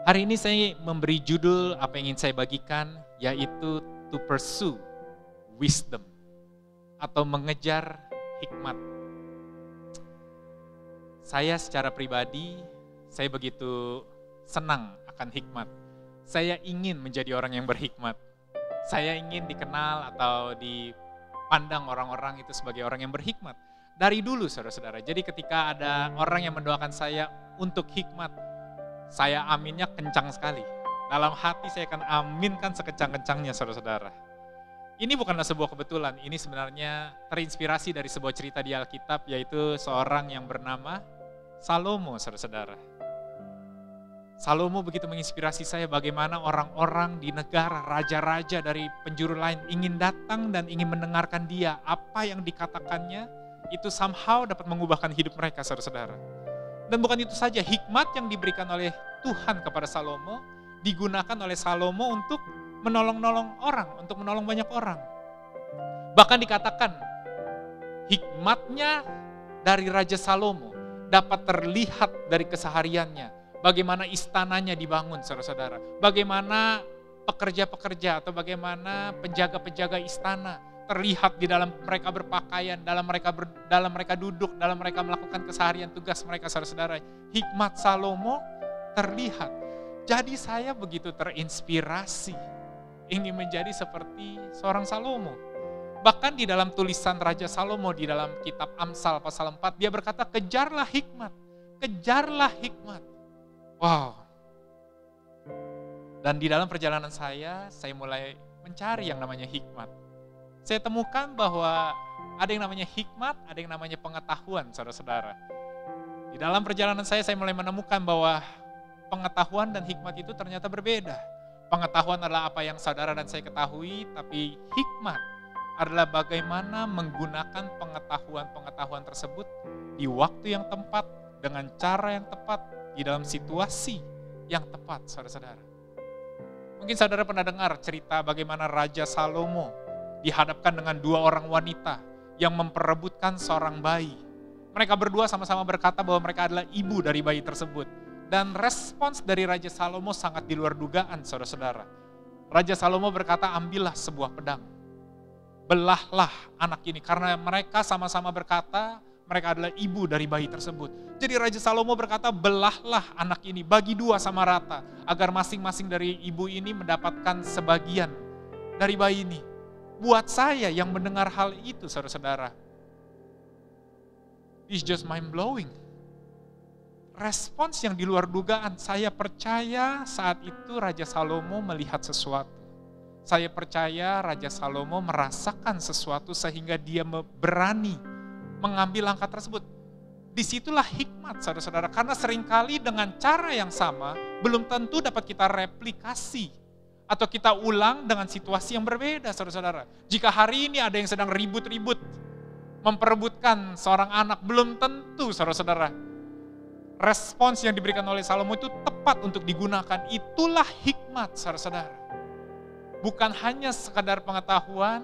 Hari ini saya memberi judul apa yang ingin saya bagikan, yaitu to pursue wisdom atau mengejar hikmat. Saya secara pribadi, saya begitu senang akan hikmat. Saya ingin menjadi orang yang berhikmat. Saya ingin dikenal atau dipandang orang-orang itu sebagai orang yang berhikmat. Dari dulu saudara-saudara, jadi ketika ada orang yang mendoakan saya untuk hikmat, saya aminnya kencang sekali. Dalam hati saya akan aminkan sekencang-kencangnya saudara-saudara. Ini bukanlah sebuah kebetulan, ini sebenarnya terinspirasi dari sebuah cerita di Alkitab, yaitu seorang yang bernama Salomo saudara-saudara. Salomo begitu menginspirasi saya bagaimana orang-orang di negara, raja-raja dari penjuru lain ingin datang dan ingin mendengarkan dia. Apa yang dikatakannya itu somehow dapat mengubahkan hidup mereka saudara-saudara. Dan bukan itu saja, hikmat yang diberikan oleh Tuhan kepada Salomo, digunakan oleh Salomo untuk menolong-nolong orang, untuk menolong banyak orang. Bahkan dikatakan, hikmatnya dari Raja Salomo dapat terlihat dari kesehariannya. Bagaimana istananya dibangun, saudara-saudara. Bagaimana pekerja-pekerja atau bagaimana penjaga-penjaga istana terlihat di dalam mereka berpakaian, dalam mereka duduk, dalam mereka melakukan keseharian tugas mereka, saudara-saudara. Hikmat Salomo terlihat. Jadi saya begitu terinspirasi, ingin menjadi seperti seorang Salomo. Bahkan di dalam tulisan Raja Salomo di dalam kitab Amsal pasal 4, dia berkata, kejarlah hikmat, kejarlah hikmat. Wow. Dan di dalam perjalanan saya mulai mencari yang namanya hikmat. Saya temukan bahwa ada yang namanya hikmat, ada yang namanya pengetahuan, saudara-saudara. Di dalam perjalanan saya mulai menemukan bahwa pengetahuan dan hikmat itu ternyata berbeda. Pengetahuan adalah apa yang saudara dan saya ketahui, tapi hikmat adalah bagaimana menggunakan pengetahuan-pengetahuan tersebut di waktu yang tepat, dengan cara yang tepat, di dalam situasi yang tepat, saudara-saudara. Mungkin saudara pernah dengar cerita bagaimana Raja Salomo dihadapkan dengan dua orang wanita yang memperebutkan seorang bayi. Mereka berdua sama-sama berkata bahwa mereka adalah ibu dari bayi tersebut. Dan respons dari Raja Salomo sangat di luar dugaan, saudara-saudara. Raja Salomo berkata, ambillah sebuah pedang. Belahlah anak ini, karena mereka sama-sama berkata, mereka adalah ibu dari bayi tersebut. Jadi Raja Salomo berkata, belahlah anak ini, bagi dua sama rata, agar masing-masing dari ibu ini mendapatkan sebagian dari bayi ini. Buat saya yang mendengar hal itu, saudara-saudara, it's just mind-blowing. Respons yang di luar dugaan, saya percaya saat itu Raja Salomo melihat sesuatu. Saya percaya Raja Salomo merasakan sesuatu sehingga dia berani mengambil langkah tersebut. Disitulah hikmat, saudara-saudara, karena seringkali dengan cara yang sama, belum tentu dapat kita replikasi atau kita ulang dengan situasi yang berbeda, saudara-saudara. Jika hari ini ada yang sedang ribut-ribut, memperebutkan seorang anak, belum tentu, saudara-saudara, respons yang diberikan oleh Salomo itu tepat untuk digunakan. Itulah hikmat, saudara-saudara. Bukan hanya sekadar pengetahuan,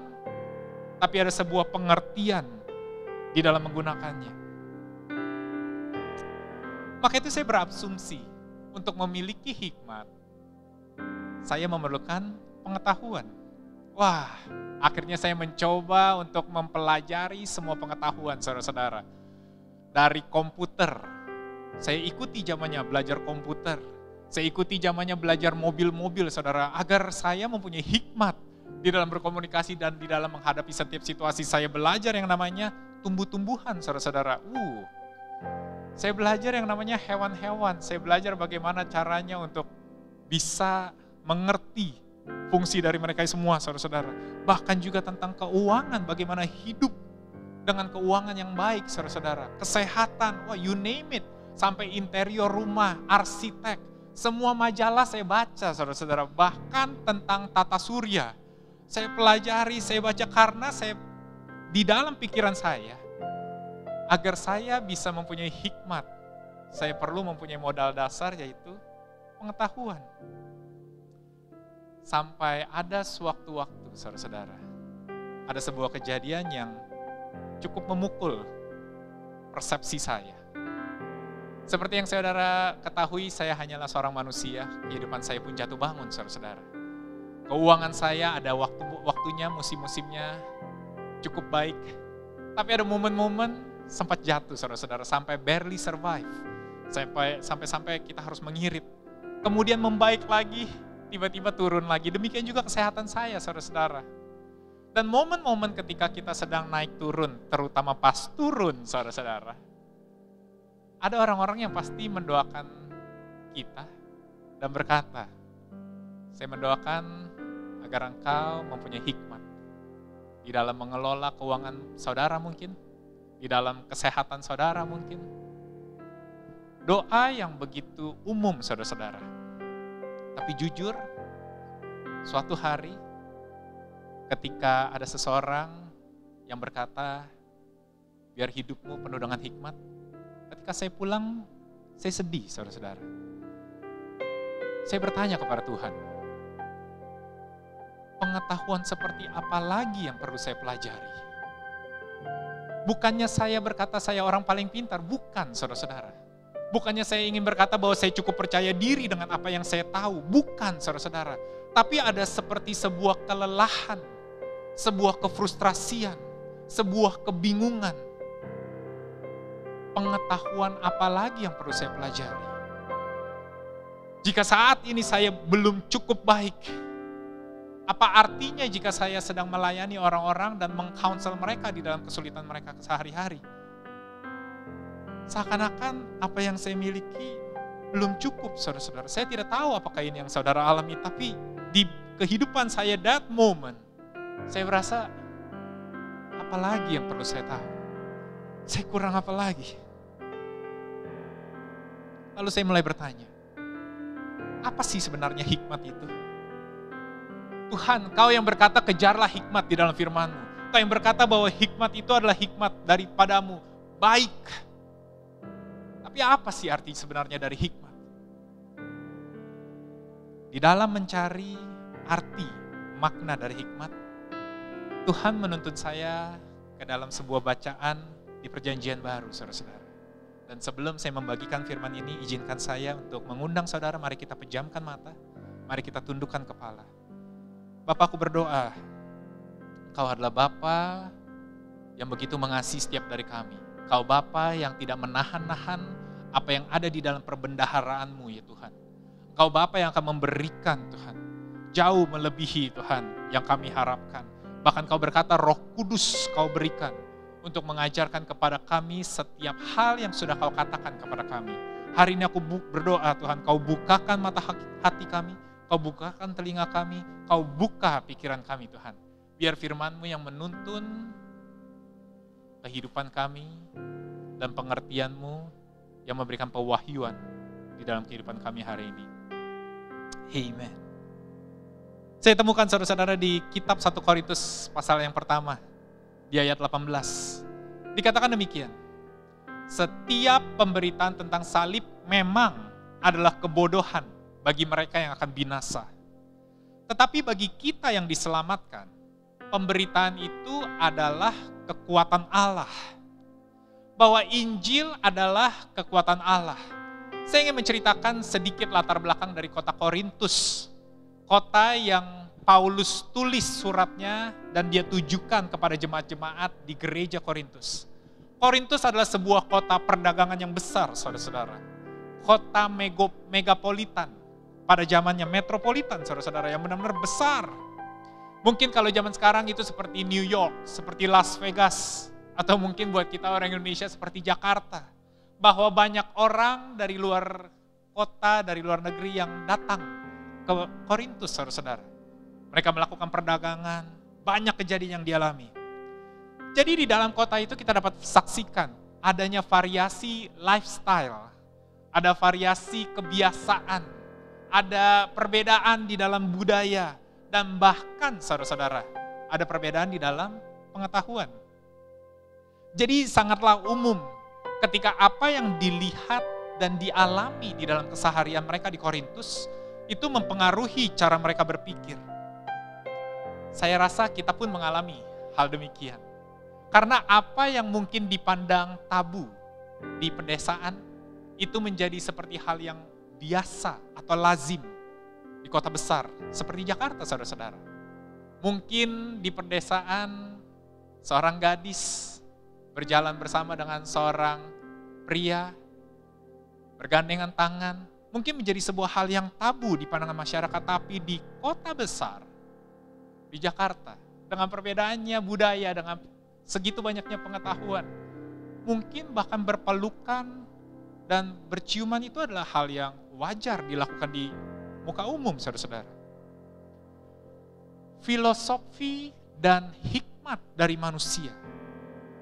tapi ada sebuah pengertian di dalam menggunakannya. Maka itu saya berasumsi, untuk memiliki hikmat, saya memerlukan pengetahuan. Wah, akhirnya saya mencoba untuk mempelajari semua pengetahuan, saudara-saudara. Dari komputer, saya ikuti zamannya belajar komputer. Saya ikuti zamannya belajar mobil-mobil, saudara, agar saya mempunyai hikmat di dalam berkomunikasi dan di dalam menghadapi setiap situasi. Saya belajar yang namanya tumbuh-tumbuhan, saudara-saudara. Saya belajar yang namanya hewan-hewan. Saya belajar bagaimana caranya untuk bisa mengerti fungsi dari mereka semua, saudara-saudara. Bahkan juga tentang keuangan, bagaimana hidup dengan keuangan yang baik, saudara-saudara. Kesehatan, you name it. Sampai interior rumah, arsitek. Semua majalah saya baca, saudara-saudara. Bahkan tentang tata surya. Saya pelajari, saya baca karena saya di dalam pikiran saya, agar saya bisa mempunyai hikmat, saya perlu mempunyai modal dasar, yaitu pengetahuan. Sampai ada sewaktu-waktu, saudara-saudara, ada sebuah kejadian yang cukup memukul persepsi saya. Seperti yang saudara ketahui, saya hanyalah seorang manusia, kehidupan saya pun jatuh bangun, saudara-saudara. Keuangan saya ada waktunya, musim-musimnya cukup baik. Tapi ada momen-momen sempat jatuh, saudara-saudara, sampai barely survive. Sampai kita harus mengirit. Kemudian membaik lagi, tiba-tiba turun lagi. Demikian juga kesehatan saya, saudara-saudara. Dan momen-momen ketika kita sedang naik turun, terutama pas turun, saudara-saudara, ada orang-orang yang pasti mendoakan kita dan berkata, saya mendoakan agar engkau mempunyai hikmat di dalam mengelola keuangan saudara mungkin, di dalam kesehatan saudara mungkin. Doa yang begitu umum, saudara-saudara. Tapi jujur, suatu hari ketika ada seseorang yang berkata, biar hidupmu penuh dengan hikmat, ketika saya pulang, saya sedih, saudara-saudara. Saya bertanya kepada Tuhan, pengetahuan seperti apa lagi yang perlu saya pelajari? Bukannya saya berkata saya orang paling pintar, bukan, saudara-saudara. Bukannya saya ingin berkata bahwa saya cukup percaya diri dengan apa yang saya tahu, bukan, saudara-saudara. Tapi ada seperti sebuah kelelahan, sebuah kefrustrasian, sebuah kebingungan. Pengetahuan apa lagi yang perlu saya pelajari? Jika saat ini saya belum cukup baik, apa artinya jika saya sedang melayani orang-orang dan mengcounsel mereka di dalam kesulitan mereka sehari-hari? Seakan-akan apa yang saya miliki belum cukup, saudara-saudara. Saya tidak tahu apakah ini yang saudara alami, tapi di kehidupan saya that moment, saya merasa, apa lagi yang perlu saya tahu? Saya kurang apa lagi? Lalu saya mulai bertanya, apa sih sebenarnya hikmat itu? Tuhan, Kau yang berkata kejarlah hikmat di dalam firman-Mu. Kau yang berkata bahwa hikmat itu adalah hikmat daripadamu, baik. Tapi apa sih arti sebenarnya dari hikmat? Di dalam mencari arti, makna dari hikmat, Tuhan menuntun saya ke dalam sebuah bacaan di Perjanjian Baru, saudara-saudara. Dan sebelum saya membagikan firman ini, izinkan saya untuk mengundang saudara, mari kita pejamkan mata, mari kita tundukkan kepala. Bapa, aku berdoa, Engkau adalah Bapa yang begitu mengasihi setiap dari kami. Kau Bapa yang tidak menahan-nahan apa yang ada di dalam perbendaharaan-Mu, ya Tuhan. Engkau Bapa yang akan memberikan, Tuhan, jauh melebihi, Tuhan, yang kami harapkan. Bahkan Kau berkata, Roh Kudus Kau berikan untuk mengajarkan kepada kami setiap hal yang sudah Kau katakan kepada kami. Hari ini aku berdoa, Tuhan, Kau bukakan mata hati kami, Kau bukakan telinga kami, Kau buka pikiran kami, Tuhan. Biar firman-Mu yang menuntun kehidupan kami dan pengertian-Mu yang memberikan pewahyuan di dalam kehidupan kami hari ini. Amen. Saya temukan saudara-saudara di kitab 1 Korintus pasal yang pertama, di ayat 18. Dikatakan demikian, setiap pemberitaan tentang salib memang adalah kebodohan bagi mereka yang akan binasa. Tetapi bagi kita yang diselamatkan, pemberitaan itu adalah kekuatan Allah. Bahwa Injil adalah kekuatan Allah. Saya ingin menceritakan sedikit latar belakang dari kota Korintus. Kota yang Paulus tulis suratnya dan dia tujukan kepada jemaat-jemaat di gereja Korintus. Korintus adalah sebuah kota perdagangan yang besar, saudara-saudara. Kota megapolitan. Pada zamannya metropolitan, saudara-saudara, yang benar-benar besar. Mungkin kalau zaman sekarang itu seperti New York, seperti Las Vegas, atau mungkin buat kita orang Indonesia seperti Jakarta. Bahwa banyak orang dari luar kota, dari luar negeri yang datang ke Korintus, saudara-saudara. Mereka melakukan perdagangan, banyak kejadian yang dialami. Jadi di dalam kota itu kita dapat saksikan adanya variasi lifestyle, ada variasi kebiasaan, ada perbedaan di dalam budaya, dan bahkan saudara-saudara, ada perbedaan di dalam pengetahuan. Jadi sangatlah umum ketika apa yang dilihat dan dialami di dalam keseharian mereka di Korintus, itu mempengaruhi cara mereka berpikir. Saya rasa kita pun mengalami hal demikian. Karena apa yang mungkin dipandang tabu di pedesaan, itu menjadi seperti hal yang biasa atau lazim di kota besar, seperti Jakarta, saudara-saudara. Mungkin di pedesaan, seorang gadis berjalan bersama dengan seorang pria, bergandengan tangan, mungkin menjadi sebuah hal yang tabu di pandangan masyarakat, tapi di kota besar, di Jakarta, dengan perbedaannya budaya, dengan segitu banyaknya pengetahuan, mungkin bahkan berpelukan dan berciuman itu adalah hal yang wajar dilakukan di muka umum, saudara-saudara. Filosofi dan hikmat dari manusia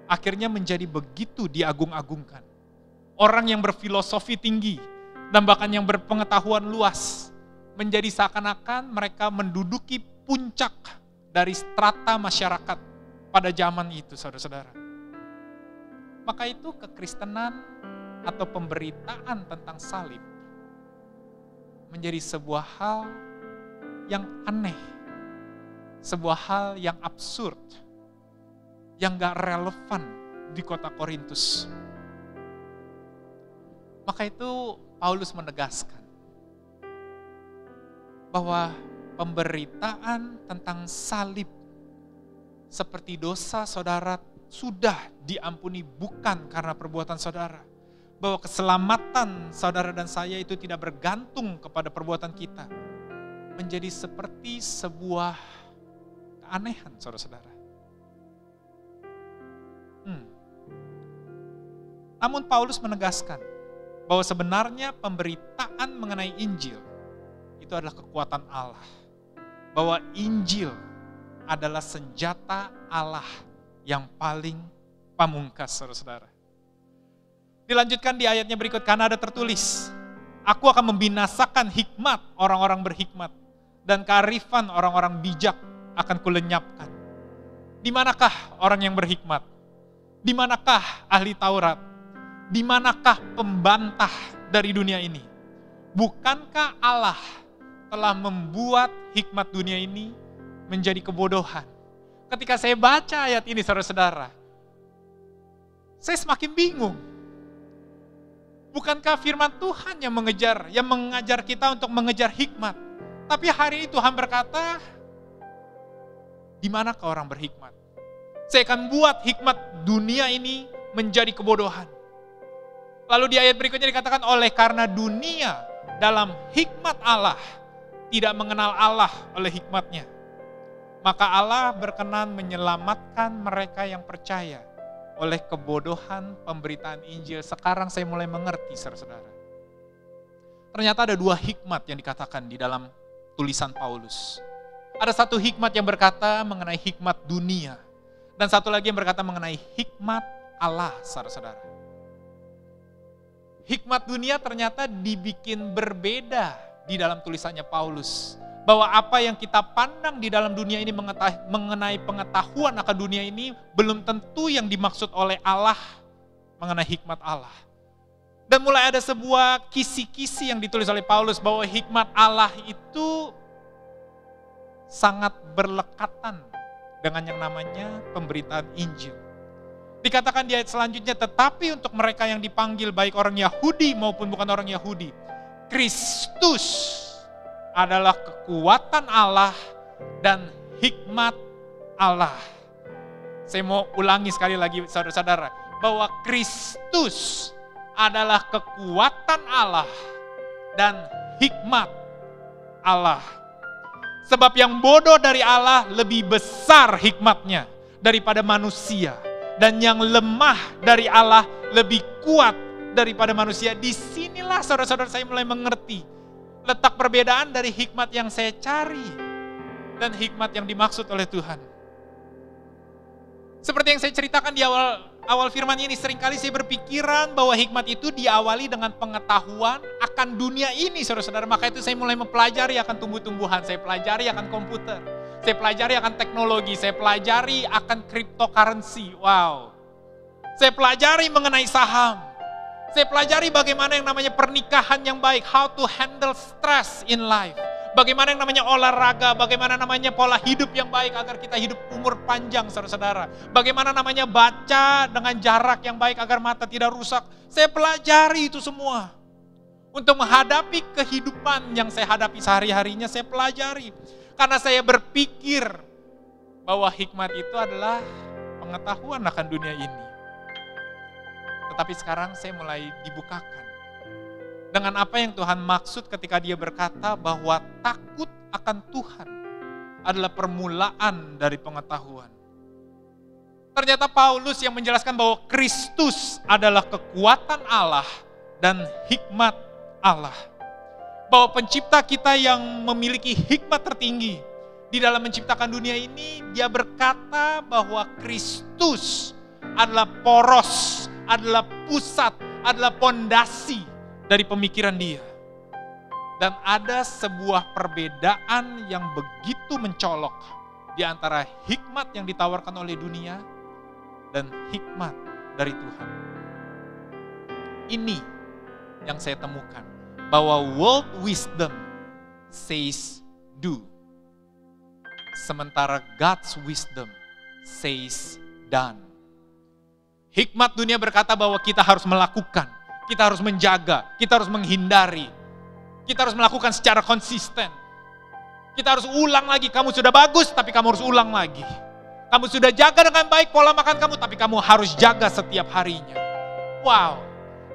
akhirnya menjadi begitu diagung-agungkan. Orang yang berfilosofi tinggi dan bahkan yang berpengetahuan luas menjadi seakan-akan mereka menduduki puncak dari strata masyarakat pada zaman itu, saudara-saudara. Maka itu kekristenan atau pemberitaan tentang salib menjadi sebuah hal yang aneh, sebuah hal yang absurd, yang gak relevan di kota Korintus. Maka itu Paulus menegaskan bahwa pemberitaan tentang salib seperti dosa saudara sudah diampuni bukan karena perbuatan saudara. Bahwa keselamatan saudara dan saya itu tidak bergantung kepada perbuatan kita. Menjadi seperti sebuah keanehan, saudara-saudara. Namun Paulus menegaskan bahwa sebenarnya pemberitaan mengenai Injil itu adalah kekuatan Allah. Bahwa Injil adalah senjata Allah yang paling pamungkas, saudara-saudara. Dilanjutkan di ayatnya berikut, karena ada tertulis, aku akan membinasakan hikmat orang-orang berhikmat, dan kearifan orang-orang bijak akan kulenyapkan. Di manakah orang yang berhikmat? Di manakah ahli Taurat? Di manakah pembantah dari dunia ini? Bukankah Allah telah membuat hikmat dunia ini menjadi kebodohan? Ketika saya baca ayat ini, saudara-saudara, saya semakin bingung. Bukankah firman Tuhan yang mengajar kita untuk mengejar hikmat? Tapi hari ini Tuhan berkata, di manakah orang berhikmat? Saya akan buat hikmat dunia ini menjadi kebodohan. Lalu di ayat berikutnya dikatakan, oleh karena dunia dalam hikmat Allah tidak mengenal Allah oleh hikmatnya, maka Allah berkenan menyelamatkan mereka yang percaya oleh kebodohan pemberitaan Injil. Sekarang saya mulai mengerti, saudara-saudara. Ternyata ada dua hikmat yang dikatakan di dalam tulisan Paulus. Ada satu hikmat yang berkata mengenai hikmat dunia, dan satu lagi yang berkata mengenai hikmat Allah, saudara-saudara. Hikmat dunia ternyata dibikin berbeda di dalam tulisannya Paulus. Bahwa apa yang kita pandang di dalam dunia ini mengenai pengetahuan akan dunia ini belum tentu yang dimaksud oleh Allah mengenai hikmat Allah. Dan mulai ada sebuah kisi-kisi yang ditulis oleh Paulus bahwa hikmat Allah itu sangat berlekatan dengan yang namanya pemberitaan Injil. Dikatakan di ayat selanjutnya, tetapi untuk mereka yang dipanggil baik orang Yahudi maupun bukan orang Yahudi, Kristus adalah kekuatan Allah dan hikmat Allah. Saya mau ulangi sekali lagi, saudara-saudara, bahwa Kristus adalah kekuatan Allah dan hikmat Allah. Sebab yang bodoh dari Allah lebih besar hikmatnya daripada manusia, dan yang lemah dari Allah lebih kuat daripada manusia. Disinilah saudara-saudara saya mulai mengerti letak perbedaan dari hikmat yang saya cari dan hikmat yang dimaksud oleh Tuhan. Seperti yang saya ceritakan di awal firman ini, seringkali saya berpikiran bahwa hikmat itu diawali dengan pengetahuan akan dunia ini, saudara-saudara. Maka itu saya mulai mempelajari akan tumbuh-tumbuhan, saya pelajari akan komputer, saya pelajari akan teknologi, saya pelajari akan cryptocurrency. Wow. Saya pelajari mengenai saham. Saya pelajari bagaimana yang namanya pernikahan yang baik, how to handle stress in life. Bagaimana yang namanya olahraga, bagaimana namanya pola hidup yang baik agar kita hidup umur panjang, saudara-saudara. Bagaimana namanya baca dengan jarak yang baik agar mata tidak rusak. Saya pelajari itu semua. Untuk menghadapi kehidupan yang saya hadapi sehari-harinya, saya pelajari. Karena saya berpikir bahwa hikmat itu adalah pengetahuan akan dunia ini. Tetapi sekarang saya mulai dibukakan dengan apa yang Tuhan maksud ketika Dia berkata bahwa takut akan Tuhan adalah permulaan dari pengetahuan. Ternyata Paulus yang menjelaskan bahwa Kristus adalah kekuatan Allah dan hikmat Allah. Bahwa pencipta kita yang memiliki hikmat tertinggi di dalam menciptakan dunia ini, Dia berkata bahwa Kristus adalah poros, adalah pusat, adalah pondasi dari pemikiran Dia. Dan ada sebuah perbedaan yang begitu mencolok di antara hikmat yang ditawarkan oleh dunia dan hikmat dari Tuhan. Ini yang saya temukan, bahwa world wisdom says do, sementara God's wisdom says done. Hikmat dunia berkata bahwa kita harus melakukan, kita harus menjaga, kita harus menghindari, kita harus melakukan secara konsisten. Kita harus ulang lagi, kamu sudah bagus tapi kamu harus ulang lagi. Kamu sudah jaga dengan baik pola makan kamu, tapi kamu harus jaga setiap harinya. Wow,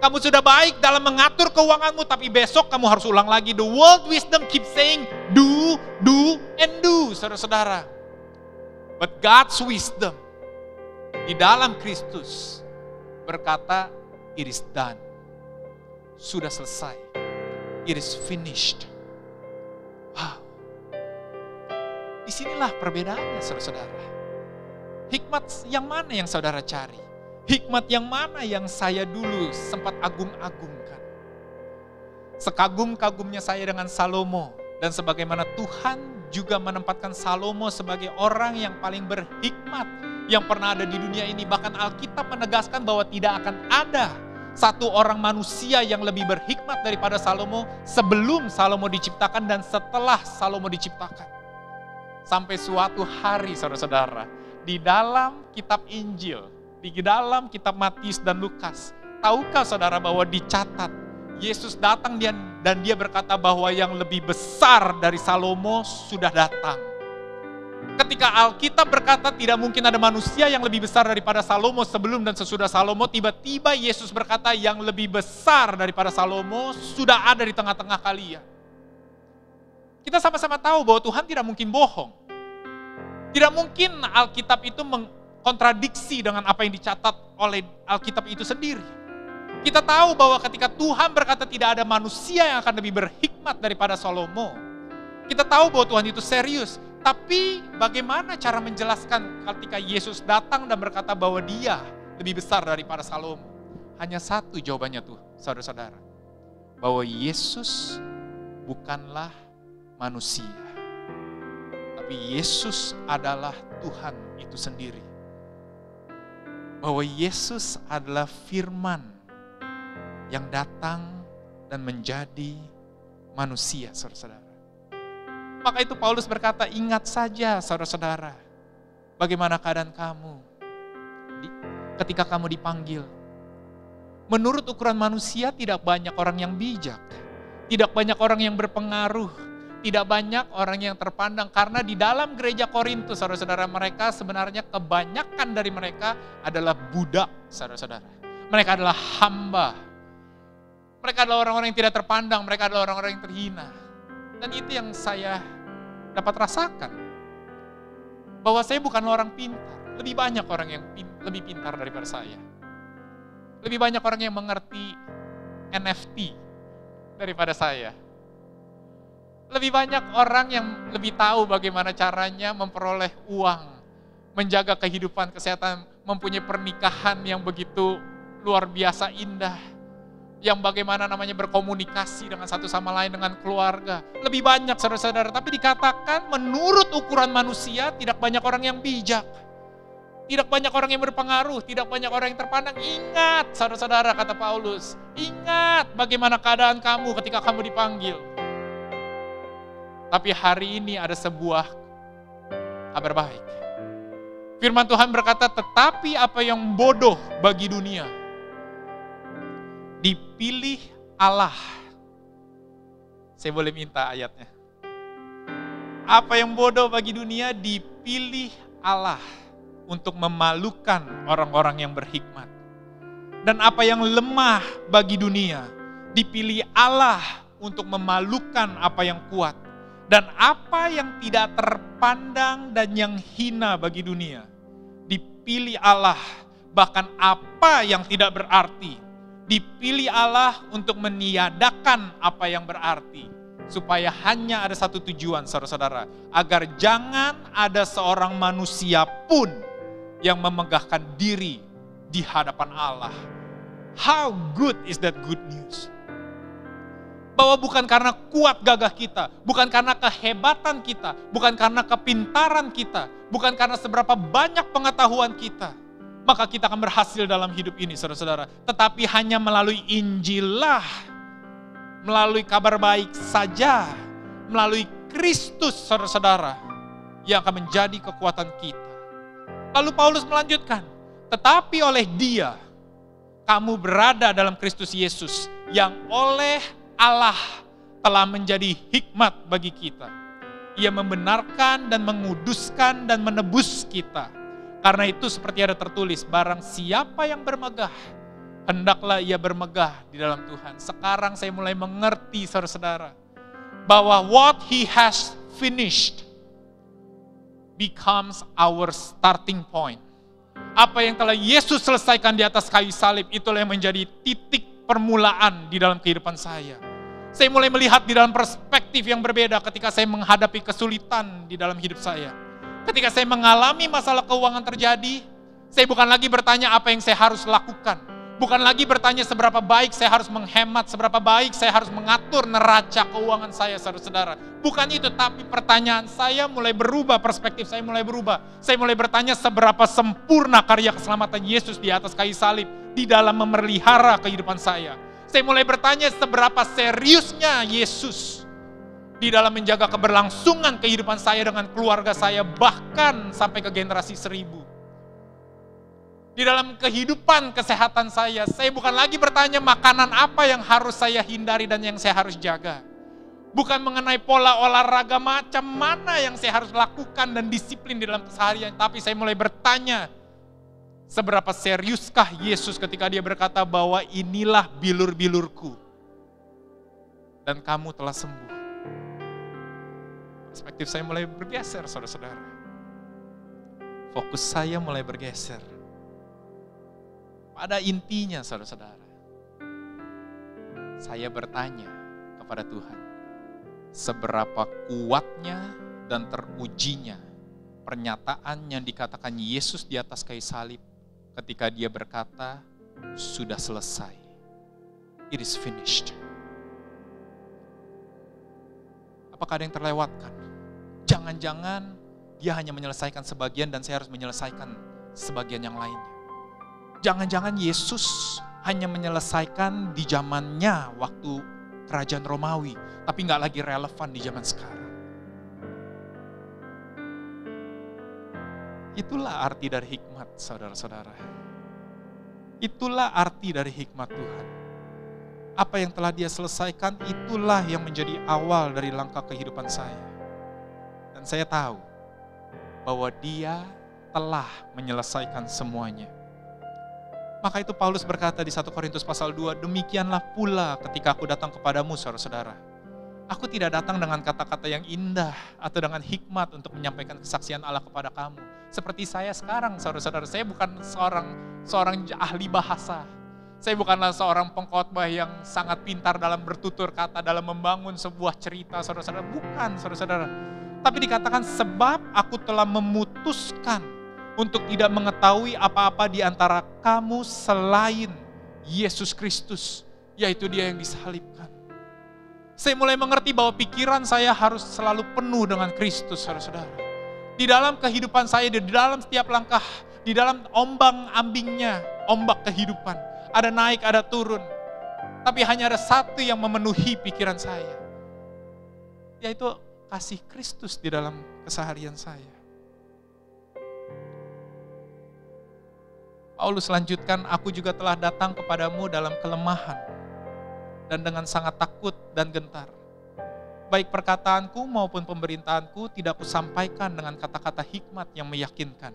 kamu sudah baik dalam mengatur keuanganmu, tapi besok kamu harus ulang lagi. The world wisdom keeps saying do, and do, saudara-saudara. But God's wisdom di dalam Kristus berkata, it is done. Sudah selesai. It is finished. Wow. Disinilah perbedaannya, saudara-saudara. Hikmat yang mana yang saudara cari? Hikmat yang mana yang saya dulu sempat agung-agungkan? Sekagum-kagumnya saya dengan Salomo, dan sebagaimana Tuhan juga menempatkan Salomo sebagai orang yang paling berhikmat yang pernah ada di dunia ini. Bahkan Alkitab menegaskan bahwa tidak akan ada satu orang manusia yang lebih berhikmat daripada Salomo sebelum Salomo diciptakan dan setelah Salomo diciptakan. Sampai suatu hari, saudara-saudara, di dalam kitab Injil, di dalam kitab Matius dan Lukas, tahukah saudara bahwa dicatat Yesus datang dan dia berkata bahwa yang lebih besar dari Salomo sudah datang. Ketika Alkitab berkata tidak mungkin ada manusia yang lebih besar daripada Salomo sebelum dan sesudah Salomo, tiba-tiba Yesus berkata yang lebih besar daripada Salomo sudah ada di tengah-tengah kalian. Kita sama-sama tahu bahwa Tuhan tidak mungkin bohong. Tidak mungkin Alkitab itu mengkontradiksi dengan apa yang dicatat oleh Alkitab itu sendiri. Kita tahu bahwa ketika Tuhan berkata tidak ada manusia yang akan lebih berhikmat daripada Salomo, kita tahu bahwa Tuhan itu serius. Tapi bagaimana cara menjelaskan ketika Yesus datang dan berkata bahwa Dia lebih besar daripada Salomo? Hanya satu jawabannya tuh, saudara-saudara. Bahwa Yesus bukanlah manusia. Tapi Yesus adalah Tuhan itu sendiri. Bahwa Yesus adalah firman yang datang dan menjadi manusia, saudara-saudara. Maka itu Paulus berkata, ingat saja saudara-saudara, bagaimana keadaan kamu ketika kamu dipanggil. Menurut ukuran manusia tidak banyak orang yang bijak, tidak banyak orang yang berpengaruh, tidak banyak orang yang terpandang. Karena di dalam gereja Korintus, saudara-saudara, mereka sebenarnya kebanyakan dari mereka adalah budak, saudara-saudara. Mereka adalah hamba. Mereka adalah orang-orang yang tidak terpandang, mereka adalah orang-orang yang terhina. Dan itu yang saya dapat rasakan. Bahwa saya bukan orang pintar. Lebih banyak orang yang lebih pintar daripada saya. Lebih banyak orang yang mengerti NFT daripada saya. Lebih banyak orang yang lebih tahu bagaimana caranya memperoleh uang, menjaga kehidupan, kesehatan, mempunyai pernikahan yang begitu luar biasa indah. Yang bagaimana namanya berkomunikasi dengan satu sama lain, dengan keluarga. Lebih banyak saudara-saudara, tapi dikatakan menurut ukuran manusia tidak banyak orang yang bijak. Tidak banyak orang yang berpengaruh, tidak banyak orang yang terpandang. Ingat saudara-saudara, kata Paulus, ingat bagaimana keadaan kamu ketika kamu dipanggil. Tapi hari ini ada sebuah kabar baik. Firman Tuhan berkata, tetapi apa yang bodoh bagi dunia, dipilih Allah. Saya boleh minta ayatnya. Apa yang bodoh bagi dunia, dipilih Allah untuk memalukan orang-orang yang berhikmat. Dan apa yang lemah bagi dunia, dipilih Allah untuk memalukan apa yang kuat. Dan apa yang tidak terpandang dan yang hina bagi dunia, dipilih Allah. Bahkan apa yang tidak berarti, dipilih Allah untuk meniadakan apa yang berarti. Supaya hanya ada satu tujuan, saudara-saudara. Agar jangan ada seorang manusia pun yang memegahkan diri di hadapan Allah. How good is that good news? Bahwa bukan karena kuat gagah kita, bukan karena kehebatan kita, bukan karena kepintaran kita, bukan karena seberapa banyak pengetahuan kita, maka kita akan berhasil dalam hidup ini, saudara-saudara. Tetapi hanya melalui Injil lah, melalui kabar baik saja, melalui Kristus, saudara-saudara, yang akan menjadi kekuatan kita. Lalu Paulus melanjutkan, tetapi oleh Dia, kamu berada dalam Kristus Yesus, yang oleh Allah telah menjadi hikmat bagi kita. Ia membenarkan dan menguduskan dan menebus kita. Karena itu seperti ada tertulis, barang siapa yang bermegah, hendaklah ia bermegah di dalam Tuhan. Sekarang saya mulai mengerti, saudara-saudara, bahwa what He has finished becomes our starting point. Apa yang telah Yesus selesaikan di atas kayu salib, itulah yang menjadi titik permulaan di dalam kehidupan saya. Saya mulai melihat di dalam perspektif yang berbeda ketika saya menghadapi kesulitan di dalam hidup saya. Ketika saya mengalami masalah keuangan terjadi, saya bukan lagi bertanya apa yang saya harus lakukan. Bukan lagi bertanya seberapa baik saya harus menghemat, seberapa baik saya harus mengatur neraca keuangan saya, saudara-saudara. Bukan itu, tapi pertanyaan saya mulai berubah, perspektif saya mulai berubah. Saya mulai bertanya seberapa sempurna karya keselamatan Yesus di atas kayu salib di dalam memelihara kehidupan saya. Saya mulai bertanya seberapa seriusnya Yesus di dalam menjaga keberlangsungan kehidupan saya dengan keluarga saya, bahkan sampai ke generasi 1000. Di dalam kehidupan kesehatan saya bukan lagi bertanya makanan apa yang harus saya hindari dan yang saya harus jaga. Bukan mengenai pola olahraga macam mana yang saya harus lakukan dan disiplin di dalam keseharian. Tapi saya mulai bertanya, seberapa seriuskah Yesus ketika Dia berkata bahwa inilah bilur-bilurku dan kamu telah sembuh. Perspektif saya mulai bergeser, saudara-saudara. Fokus saya mulai bergeser. Pada intinya, saudara-saudara, saya bertanya kepada Tuhan, seberapa kuatnya dan terujinya pernyataan yang dikatakan Yesus di atas kayu salib ketika Dia berkata, sudah selesai. It is finished. Apakah ada yang terlewatkan? Jangan-jangan Dia hanya menyelesaikan sebagian dan saya harus menyelesaikan sebagian yang lainnya. Jangan-jangan Yesus hanya menyelesaikan di zamannya waktu kerajaan Romawi, tapi nggak lagi relevan di zaman sekarang. Itulah arti dari hikmat, saudara-saudara. Itulah arti dari hikmat Tuhan. Apa yang telah Dia selesaikan, itulah yang menjadi awal dari langkah kehidupan saya. Dan saya tahu bahwa Dia telah menyelesaikan semuanya. Maka itu Paulus berkata di 1 Korintus pasal 2, demikianlah pula ketika aku datang kepadamu, saudara-saudara. Aku tidak datang dengan kata-kata yang indah atau dengan hikmat untuk menyampaikan kesaksian Allah kepada kamu. Seperti saya sekarang, saudara-saudara, saya bukan seorang ahli bahasa. Saya bukanlah seorang pengkhotbah yang sangat pintar dalam bertutur kata, dalam membangun sebuah cerita, saudara-saudara. Bukan, saudara-saudara. Tapi dikatakan sebab aku telah memutuskan untuk tidak mengetahui apa-apa di antara kamu selain Yesus Kristus, yaitu Dia yang disalibkan. Saya mulai mengerti bahwa pikiran saya harus selalu penuh dengan Kristus, saudara-saudara. Di dalam kehidupan saya, di dalam setiap langkah, di dalam ombang-ambingnya, ombak kehidupan. Ada naik, ada turun. Tapi hanya ada satu yang memenuhi pikiran saya, yaitu kasih Kristus di dalam keseharian saya. Paulus lanjutkan, aku juga telah datang kepadamu dalam kelemahan dan dengan sangat takut dan gentar. Baik perkataanku maupun pemberintahanku tidak kusampaikan dengan kata-kata hikmat yang meyakinkan,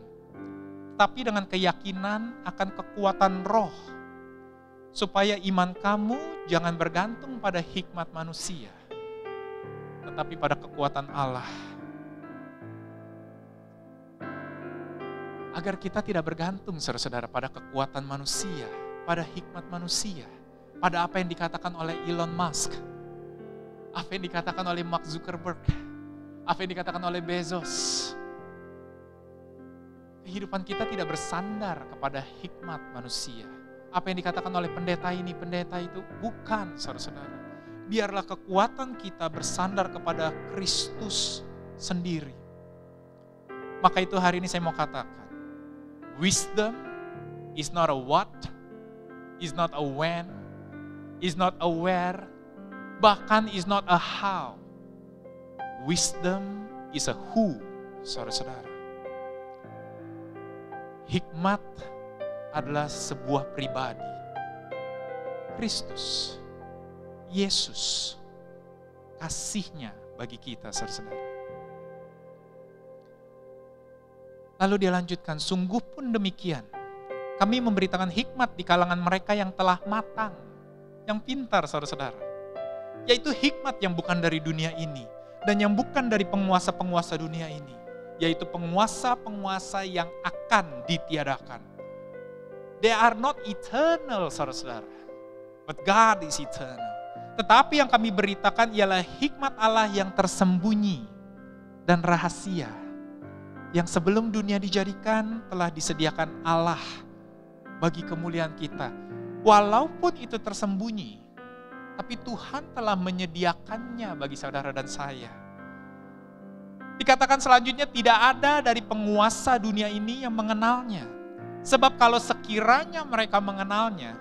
tapi dengan keyakinan akan kekuatan roh, supaya iman kamu jangan bergantung pada hikmat manusia, tetapi pada kekuatan Allah. Agar kita tidak bergantung, saudara-saudara, pada kekuatan manusia, pada hikmat manusia, pada apa yang dikatakan oleh Elon Musk, apa yang dikatakan oleh Mark Zuckerberg, apa yang dikatakan oleh Bezos. Kehidupan kita tidak bersandar kepada hikmat manusia. Apa yang dikatakan oleh pendeta ini, pendeta itu, bukan, saudara-saudara. Biarlah kekuatan kita bersandar kepada Kristus sendiri. Maka itu hari ini saya mau katakan, wisdom is not a what, is not a when, is not a where, bahkan is not a how. Wisdom is a who, saudara-saudara. Hikmat adalah sebuah pribadi. Kristus, Yesus, kasihnya bagi kita, saudara-saudara. Lalu dia lanjutkan, sungguh pun demikian, kami memberitakan hikmat di kalangan mereka yang telah matang, yang pintar, saudara-saudara. Yaitu hikmat yang bukan dari dunia ini, dan yang bukan dari penguasa-penguasa dunia ini, yaitu penguasa-penguasa yang akan ditiadakan. They are not eternal, saudara-saudara, but God is eternal. Tetapi yang kami beritakan ialah hikmat Allah yang tersembunyi dan rahasia, yang sebelum dunia dijadikan telah disediakan Allah bagi kemuliaan kita. Walaupun itu tersembunyi, tapi Tuhan telah menyediakannya bagi saudara dan saya. Dikatakan selanjutnya, tidak ada dari penguasa dunia ini yang mengenalnya. Sebab kalau sekiranya mereka mengenalnya,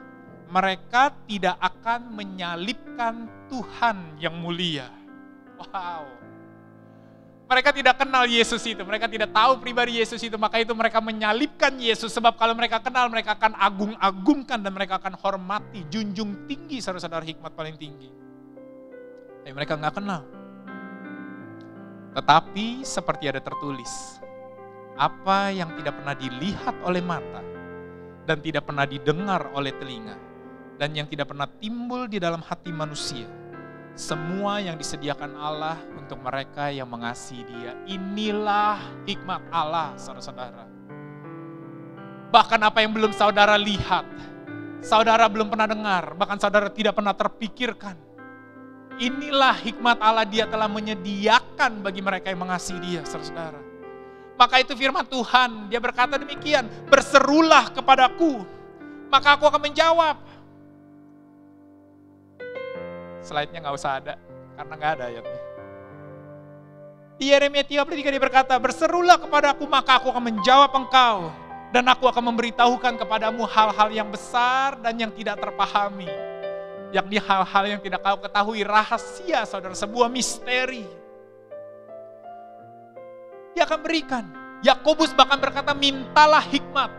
mereka tidak akan menyalibkan Tuhan yang mulia. Wow. Mereka tidak kenal Yesus itu, mereka tidak tahu pribadi Yesus itu, maka itu mereka menyalibkan Yesus. Sebab kalau mereka kenal, mereka akan agung-agungkan dan mereka akan hormati, junjung tinggi, saudara-saudara, hikmat paling tinggi. Tapi mereka nggak kenal. Tetapi seperti ada tertulis, apa yang tidak pernah dilihat oleh mata dan tidak pernah didengar oleh telinga dan yang tidak pernah timbul di dalam hati manusia, semua yang disediakan Allah untuk mereka yang mengasihi Dia. Inilah hikmat Allah, saudara-saudara. Bahkan apa yang belum saudara lihat, saudara belum pernah dengar, bahkan saudara tidak pernah terpikirkan. Inilah hikmat Allah, Dia telah menyediakan bagi mereka yang mengasihi Dia, saudara-saudara. Maka itu firman Tuhan, Dia berkata demikian, berserulah kepadaku, maka aku akan menjawab. Slide-nya nggak usah ada, karena nggak ada ayatnya. Di Yeremia 33 dia berkata, berserulah kepadaku maka aku akan menjawab engkau, dan aku akan memberitahukan kepadamu hal-hal yang besar dan yang tidak terpahami. Yakni hal-hal yang tidak kau ketahui, rahasia, saudara, sebuah misteri. Dia akan berikan. Yakobus bahkan berkata, mintalah hikmat,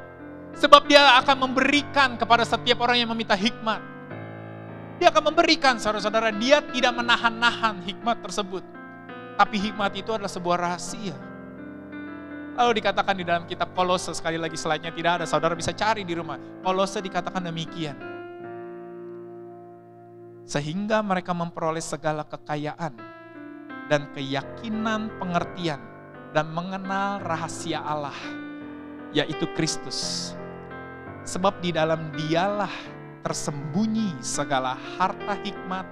sebab Dia akan memberikan kepada setiap orang yang meminta hikmat. Dia akan memberikan, saudara-saudara. Dia tidak menahan-nahan hikmat tersebut. Tapi hikmat itu adalah sebuah rahasia. Lalu dikatakan di dalam kitab Kolose, sekali lagi slide-nya tidak ada, saudara bisa cari di rumah. Kolose dikatakan demikian. Sehingga mereka memperoleh segala kekayaan dan keyakinan pengertian dan mengenal rahasia Allah, yaitu Kristus. Sebab di dalam Dialah tersembunyi segala harta hikmat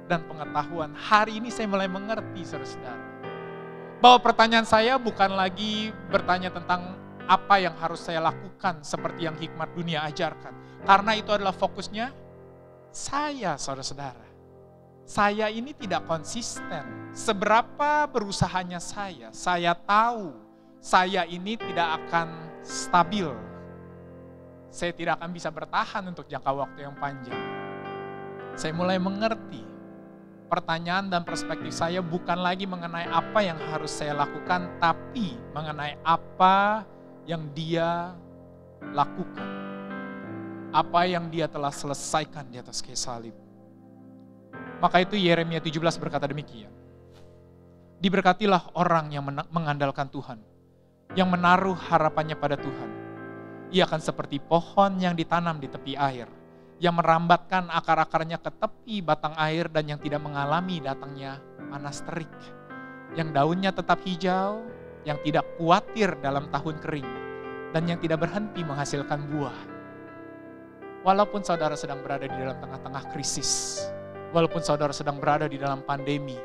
dan pengetahuan. Hari ini saya mulai mengerti, saudara-saudara, bahwa pertanyaan saya bukan lagi bertanya tentang apa yang harus saya lakukan seperti yang hikmat dunia ajarkan. Karena itu adalah fokusnya saya, saudara-saudara. Saya ini tidak konsisten. Seberapa berusahanya saya tahu saya ini tidak akan stabil. Saya tidak akan bisa bertahan untuk jangka waktu yang panjang. Saya mulai mengerti pertanyaan dan perspektif saya bukan lagi mengenai apa yang harus saya lakukan, tapi mengenai apa yang Dia lakukan. Apa yang Dia telah selesaikan di atas kayu salib. Maka itu Yeremia 17 berkata demikian. Diberkatilah orang yang mengandalkan Tuhan, yang menaruh harapannya pada Tuhan. Ia akan seperti pohon yang ditanam di tepi air, yang merambatkan akar-akarnya ke tepi batang air dan yang tidak mengalami datangnya panas terik. Yang daunnya tetap hijau, yang tidak khawatir dalam tahun kering, dan yang tidak berhenti menghasilkan buah. Walaupun saudara sedang berada di dalam tengah-tengah krisis, walaupun saudara sedang berada di dalam pandemi,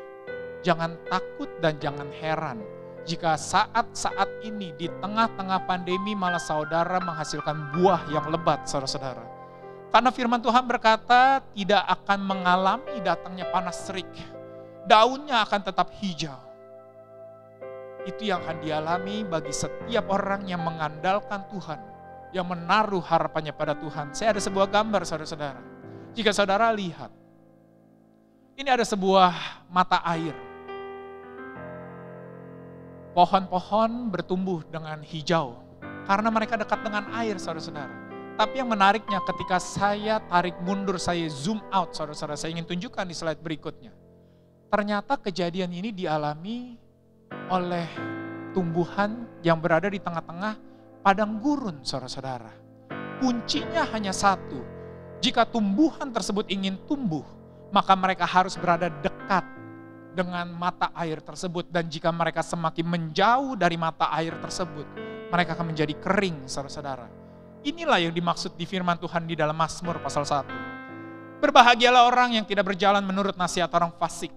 jangan takut dan jangan heran jika saat-saat ini di tengah-tengah pandemi malah saudara menghasilkan buah yang lebat, saudara-saudara. Karena firman Tuhan berkata tidak akan mengalami datangnya panas terik. Daunnya akan tetap hijau. Itu yang akan dialami bagi setiap orang yang mengandalkan Tuhan, yang menaruh harapannya pada Tuhan. Saya ada sebuah gambar, saudara-saudara. Jika saudara lihat, ini ada sebuah mata air. Pohon-pohon bertumbuh dengan hijau karena mereka dekat dengan air, saudara-saudara. Tapi yang menariknya ketika saya tarik mundur, saya zoom out, saudara-saudara, saya ingin tunjukkan di slide berikutnya. Ternyata kejadian ini dialami oleh tumbuhan yang berada di tengah-tengah padang gurun, saudara-saudara. Kuncinya hanya satu. Jika tumbuhan tersebut ingin tumbuh, maka mereka harus berada dekat dengan mata air tersebut. Dan jika mereka semakin menjauh dari mata air tersebut, mereka akan menjadi kering, saudara-saudara. Inilah yang dimaksud di firman Tuhan di dalam Mazmur pasal 1. Berbahagialah orang yang tidak berjalan menurut nasihat orang fasik,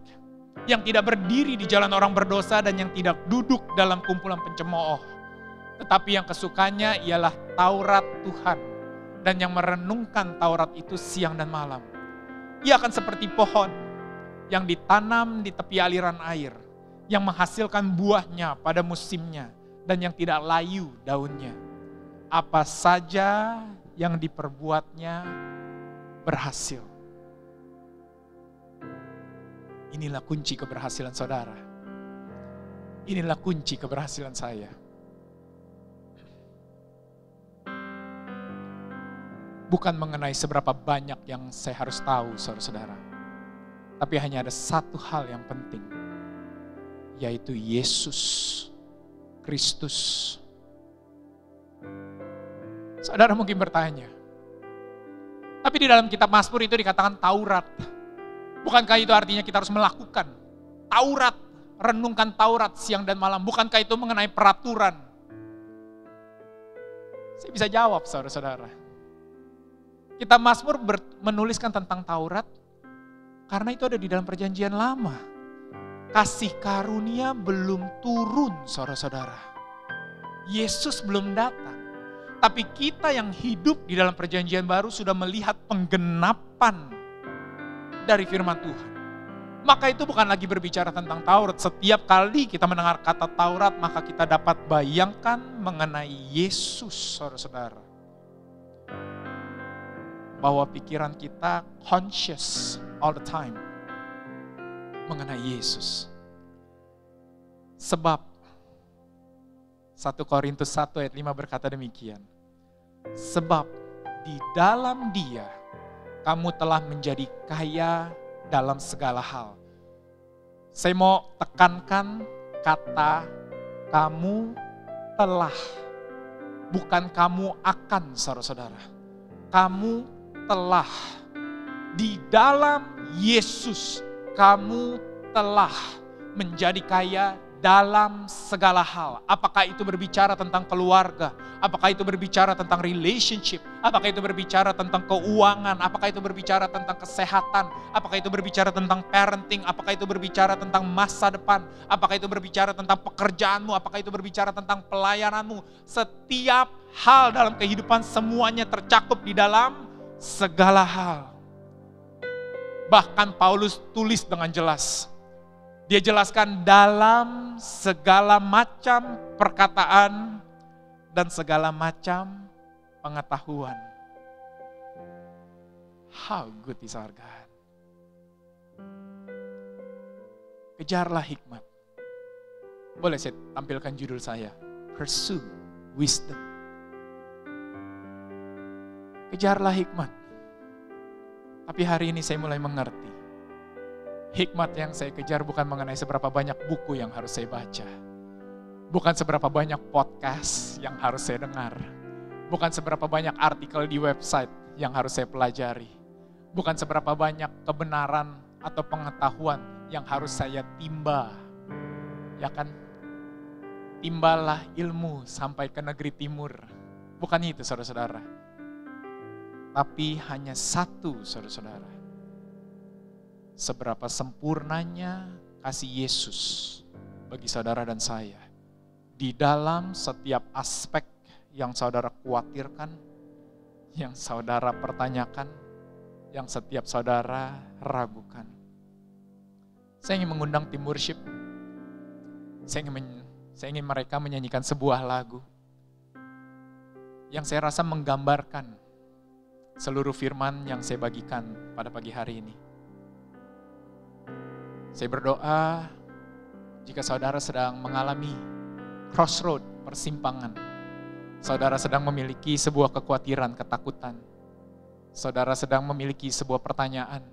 yang tidak berdiri di jalan orang berdosa, dan yang tidak duduk dalam kumpulan pencemooh. Tetapi yang kesukanya ialah Taurat Tuhan, dan yang merenungkan Taurat itu siang dan malam. Ia akan seperti pohon yang ditanam di tepi aliran air, yang menghasilkan buahnya pada musimnya, dan yang tidak layu daunnya. Apa saja yang diperbuatnya berhasil. Inilah kunci keberhasilan saudara. Inilah kunci keberhasilan saya. Bukan mengenai seberapa banyak yang saya harus tahu, saudara-saudara. Tapi hanya ada satu hal yang penting, yaitu Yesus Kristus. Saudara mungkin bertanya, tapi di dalam kitab Mazmur itu dikatakan Taurat. Bukankah itu artinya kita harus melakukan Taurat, renungkan Taurat siang dan malam? Bukankah itu mengenai peraturan? Saya bisa jawab, saudara-saudara. Kitab Mazmur menuliskan tentang Taurat karena itu ada di dalam perjanjian lama. Kasih karunia belum turun, saudara-saudara. Yesus belum datang. Tapi kita yang hidup di dalam perjanjian baru sudah melihat penggenapan dari firman Tuhan. Maka itu bukan lagi berbicara tentang Taurat. Setiap kali kita mendengar kata Taurat, maka kita dapat bayangkan mengenai Yesus, saudara-saudara. Bahwa pikiran kita conscious all the time mengenai Yesus. Sebab 1 Korintus 1 ayat 5 berkata demikian. Sebab di dalam Dia kamu telah menjadi kaya dalam segala hal. Saya mau tekankan kata kamu telah, bukan kamu akan, saudara-saudara. Kamu telah di dalam Yesus, kamu telah menjadi kaya dalam segala hal. Apakah itu berbicara tentang keluarga? Apakah itu berbicara tentang relationship? Apakah itu berbicara tentang keuangan? Apakah itu berbicara tentang kesehatan? Apakah itu berbicara tentang parenting? Apakah itu berbicara tentang masa depan? Apakah itu berbicara tentang pekerjaanmu? Apakah itu berbicara tentang pelayananmu? Setiap hal dalam kehidupan semuanya tercakup di dalam segala hal. Bahkan Paulus tulis dengan jelas. Dia jelaskan dalam segala macam perkataan dan segala macam pengetahuan. How good is our God. Kejarlah hikmat. Boleh saya tampilkan judul saya? Pursue wisdom. Kejarlah hikmat. Tapi hari ini saya mulai mengerti. Hikmat yang saya kejar bukan mengenai seberapa banyak buku yang harus saya baca. Bukan seberapa banyak podcast yang harus saya dengar. Bukan seberapa banyak artikel di website yang harus saya pelajari. Bukan seberapa banyak kebenaran atau pengetahuan yang harus saya timba. Ya kan? Timbalah ilmu sampai ke negeri timur. Bukan itu saudara-saudara. Tapi hanya satu saudara-saudara. Seberapa sempurnanya kasih Yesus bagi saudara dan saya. Di dalam setiap aspek yang saudara khawatirkan, yang saudara pertanyakan, yang setiap saudara ragukan. Saya ingin mengundang tim worship. Saya ingin mereka menyanyikan sebuah lagu yang saya rasa menggambarkan seluruh firman yang saya bagikan pada pagi hari ini. Saya berdoa jika saudara sedang mengalami crossroad, persimpangan. Saudara sedang memiliki sebuah kekhawatiran, ketakutan. Saudara sedang memiliki sebuah pertanyaan.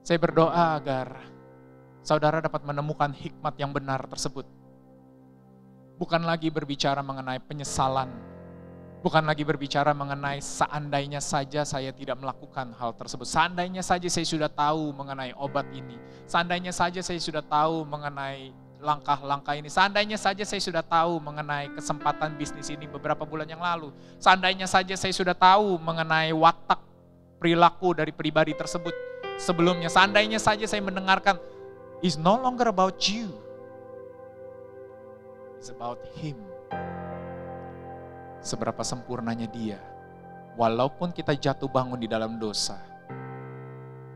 Saya berdoa agar saudara dapat menemukan hikmat yang benar tersebut. Bukan lagi berbicara mengenai penyesalan. Bukan lagi berbicara mengenai seandainya saja saya tidak melakukan hal tersebut. Seandainya saja saya sudah tahu mengenai obat ini. Seandainya saja saya sudah tahu mengenai langkah-langkah ini. Seandainya saja saya sudah tahu mengenai kesempatan bisnis ini beberapa bulan yang lalu. Seandainya saja saya sudah tahu mengenai watak perilaku dari pribadi tersebut sebelumnya. Seandainya saja saya mendengarkan, it's no longer about you. It's about him. Seberapa sempurnanya dia. Walaupun kita jatuh bangun di dalam dosa,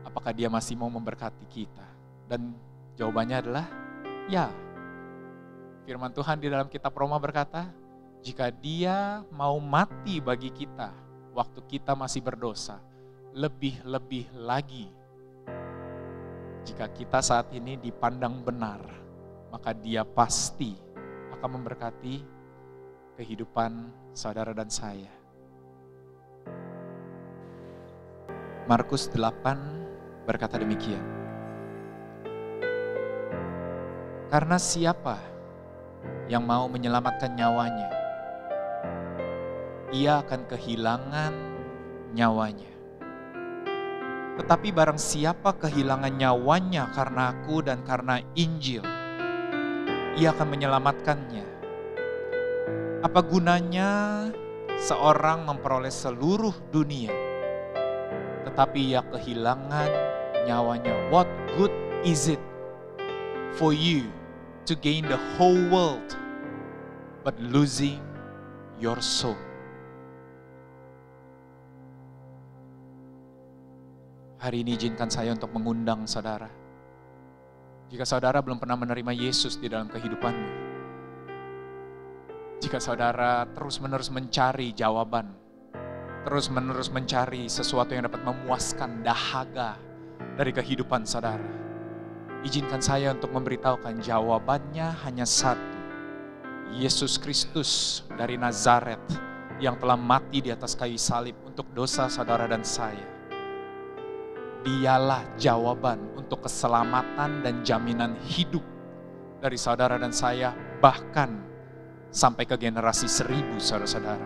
apakah dia masih mau memberkati kita? Dan jawabannya adalah ya. Firman Tuhan di dalam kitab Roma berkata, jika dia mau mati bagi kita waktu kita masih berdosa, lebih-lebih lagi jika kita saat ini dipandang benar, maka dia pasti akan memberkati kehidupan saudara dan saya. Markus 8 berkata demikian. Karena siapa yang mau menyelamatkan nyawanya, ia akan kehilangan nyawanya. Tetapi barang siapa kehilangan nyawanya karena aku dan karena Injil, ia akan menyelamatkannya. Apa gunanya seorang memperoleh seluruh dunia, tetapi ia kehilangan nyawanya? What good is it for you to gain the whole world but losing your soul? Hari ini izinkan saya untuk mengundang saudara. Jika saudara belum pernah menerima Yesus di dalam kehidupanmu, jika saudara terus-menerus mencari jawaban, terus-menerus mencari sesuatu yang dapat memuaskan dahaga dari kehidupan saudara, izinkan saya untuk memberitahukan jawabannya hanya satu. Yesus Kristus dari Nazaret yang telah mati di atas kayu salib untuk dosa saudara dan saya. Dialah jawaban untuk keselamatan dan jaminan hidup dari saudara dan saya, bahkan sampai ke generasi 1000 saudara-saudara.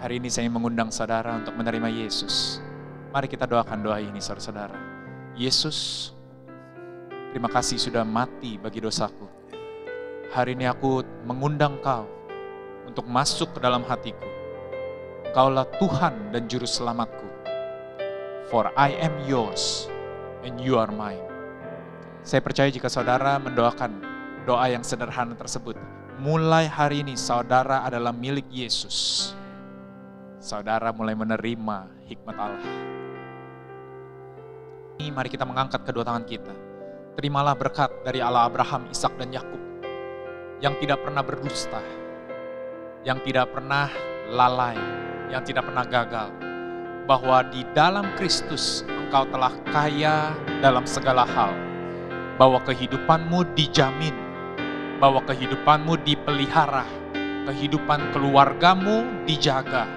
Hari ini saya mengundang saudara untuk menerima Yesus. Mari kita doakan doa ini saudara-saudara. Yesus, terima kasih sudah mati bagi dosaku. Hari ini aku mengundang Kau untuk masuk ke dalam hatiku. Engkaulah Tuhan dan Juru Selamatku. For I am yours and you are mine. Saya percaya jika saudara mendoakan doa yang sederhana tersebut, mulai hari ini saudara adalah milik Yesus. Saudara mulai menerima hikmat Allah. Mari kita mengangkat kedua tangan kita. Terimalah berkat dari Allah Abraham, Ishak dan Yakub yang tidak pernah berdusta, yang tidak pernah lalai, yang tidak pernah gagal. bahwa di dalam Kristus engkau telah kaya dalam segala hal, bahwa kehidupanmu dijamin, bahwa kehidupanmu dipelihara, kehidupan keluargamu dijaga,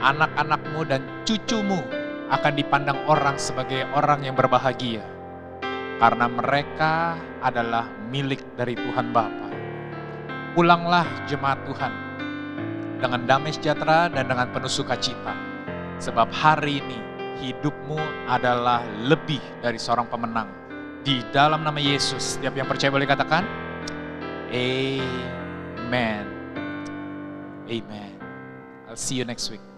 anak-anakmu dan cucumu akan dipandang orang sebagai orang yang berbahagia, karena mereka adalah milik dari Tuhan Bapa. Pulanglah jemaat Tuhan dengan damai sejahtera dan dengan penuh sukacita, sebab hari ini hidupmu adalah lebih dari seorang pemenang. Di dalam nama Yesus, setiap yang percaya boleh katakan, Amen. Amen. I'll see you next week.